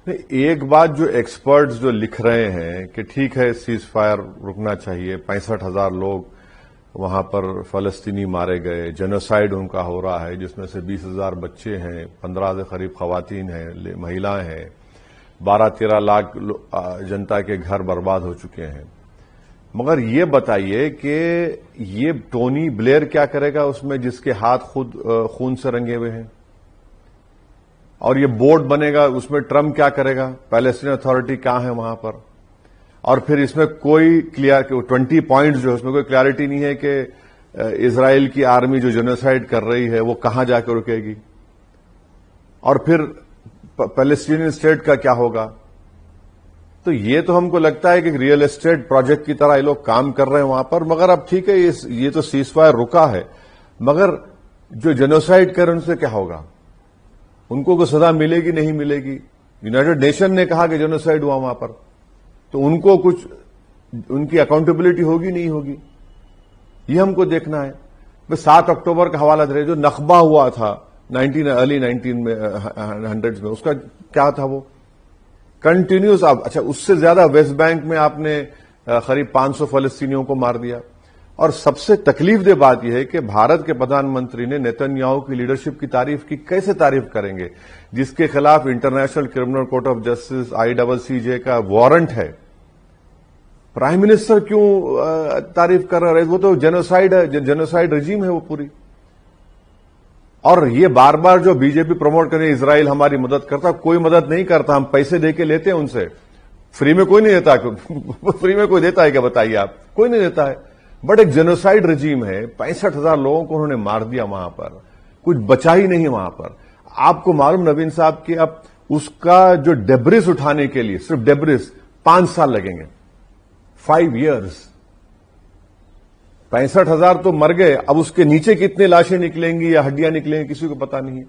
ایک بات جو ایکسپرٹس جو لکھ رہے ہیں کہ ٹھیک ہے سیز فائر رکنا چاہیے، 65,000 لوگ وہاں پر فلسطینی مارے گئے، جینوسائیڈ ان کا ہو رہا ہے جس میں سے 20,000 بچے ہیں، 15 سے قریب خواتین ہیں، مہیلائیں ہیں، 12-13 لاکھ جنتا کے گھر برباد ہو چکے ہیں۔ مگر یہ بتائیے کہ یہ ٹونی بلیئر کیا کرے گا اس میں جس کے ہاتھ خود خون سے رنگے ہوئے ہیں؟ اور یہ بورڈ بنے گا اس میں ٹرمپ کیا کرے گا؟ پیلسٹین اتھارٹی کہاں ہے وہاں پر؟ اور پھر اس میں کوئی 20 پوائنٹس جو ہے اس میں کوئی کلیئرٹی نہیں ہے کہ اسرائیل کی آرمی جو جینوسائیڈ کر رہی ہے وہ کہاں جا کے رکے گی، اور پھر پیلسٹینین اسٹیٹ کا کیا ہوگا؟ تو یہ تو ہم کو لگتا ہے کہ ریئل اسٹیٹ پروجیکٹ کی طرح یہ لوگ کام کر رہے ہیں وہاں پر۔ مگر اب ٹھیک ہے یہ تو سیز فائر رکا ہے، مگر جو جینوسائیڈ کر ان سے کیا ہوگا؟ ان کو کوئی سزا ملے گی نہیں ملے گی؟ یونائیٹڈ نیشن نے کہا کہ جینوسائیڈ ہوا وہاں پر، تو ان کو کچھ ان کی اکاؤنٹیبلٹی ہوگی نہیں ہوگی؟ یہ ہم کو دیکھنا ہے۔ بس 7 اکتوبر کا حوالہ دے جو نخبہ ہوا تھا ارلی 1900 میں، اس کا کیا تھا؟ وہ کنٹینیوس اچھا اس سے زیادہ ویسٹ بینک میں آپ نے قریب 500 فلسطینیوں کو مار دیا۔ اور سب سے تکلیف دہ بات یہ ہے کہ بھارت کے پردھان منتری نے نیتن یاہو کی لیڈرشپ کی تعریف کی۔ کیسے تعریف کریں گے جس کے خلاف international criminal court of justice ICJ کا وارنٹ ہے؟ پرائم منسٹر کیوں تعریف کر رہے ہیں؟ وہ تو جینوسائیڈ رجیم ہے وہ پوری۔ اور یہ بار بار جو بی جے پی پروموٹ کرے اسرائیل ہماری مدد کرتا، کوئی مدد نہیں کرتا، ہم پیسے دے کے لیتے ہیں ان سے، فری میں کوئی نہیں دیتا۔ فری میں کوئی دیتا ہے کیا بتائیے آپ؟ کوئی نہیں دیتا ہے۔ بٹ ایک جینوسائیڈ رجیم ہے، 65,000 لوگوں کو انہوں نے مار دیا وہاں پر، کچھ بچا ہی نہیں وہاں پر۔ آپ کو معلوم نوین صاحب کہ اب اس کا جو ڈیبرس اٹھانے کے لیے صرف ڈیبرس 5 سال لگیں گے، 5 ایئرز۔ 65,000 تو مر گئے، اب اس کے نیچے کتنے لاشیں نکلیں گی یا ہڈیاں نکلیں گی کسی کو پتا نہیں ہے۔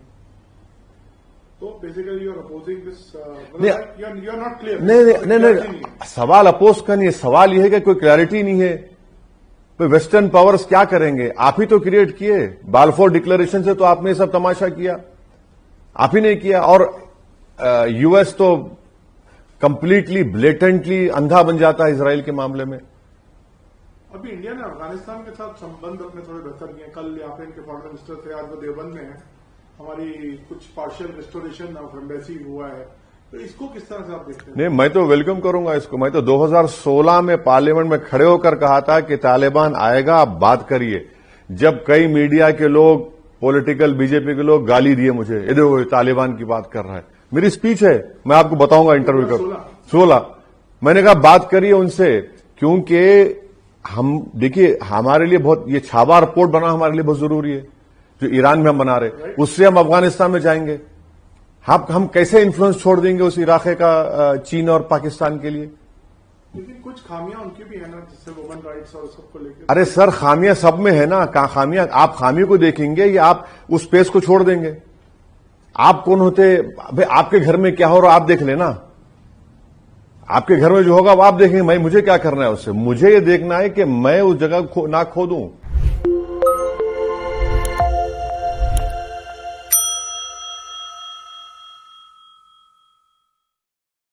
تو basically you are opposing this, you are not clear. نہیں، سوال اپوز کا نہیں ہے، سوال یہ ہے کہ کوئی کلیئرٹی نہیں ہے۔ ویسٹرن پاورز کیا کریں گے؟ آپ ہی تو کریٹ کیے، بالفور ڈکلیریشن سے تو آپ نے یہ سب تماشا کیا، آپ ہی نے کیا۔ اور یو ایس تو کمپلیٹلی بلیٹنٹلی اندھا بن جاتا ہے اسرائیل کے معاملے میں۔ ابھی انڈیا نے افغانستان کے ساتھ سمبند اپنے تھوڑے بہتر کیے۔ کل یہاں پہ ان کے فارن منسٹر تھے، آج وہ دیوبند میں ہیں۔ ہماری کچھ پارشل ریسٹوریشن آف ایمبیسی ہوا ہے، تو اس کو کس طرح سے آپ دیکھتے ہیں؟ نہیں، میں تو ویلکم کروں گا اس کو۔ میں تو 2016 میں پارلیمنٹ میں کھڑے ہو کر کہا تھا کہ طالبان آئے گا، آپ بات کریے۔ جب کئی میڈیا کے لوگ، پولیٹیکل بی جے پی کے لوگ گالی دیے مجھے، یہ دیکھو طالبان کی بات کر رہا ہے، میری سپیچ ہے، میں آپ کو بتاؤں گا انٹرویو کر 16 میں نے کہا بات کریے ان سے، کیونکہ ہم دیکھیے ہمارے لیے بہت یہ چھاوا رپورٹ بنا ہمارے لیے بہت ضروری ہے جو ایران میں ہم بنا رہے، اس سے ہم افغانستان میں جائیں گے۔ ہم کیسے انفلوئنس چھوڑ دیں گے اس علاقے کا چین اور پاکستان کے لیے؟ لیکن کچھ خامیاں ان کی بھی ہیں نا، جس سے وومن رائٹس اور سب کو لے کے۔ ارے سر خامیاں سب میں ہے نا، کہاں خامیاں؟ آپ خامیوں کو دیکھیں گے یا آپ اس پیس کو چھوڑ دیں گے؟ آپ کون ہوتے؟ آپ کے گھر میں کیا ہو رہا آپ دیکھ لینا، آپ کے گھر میں جو ہوگا وہ آپ دیکھیں گے، مجھے کیا کرنا ہے اس سے؟ مجھے یہ دیکھنا ہے کہ میں اس جگہ نہ کھودوں۔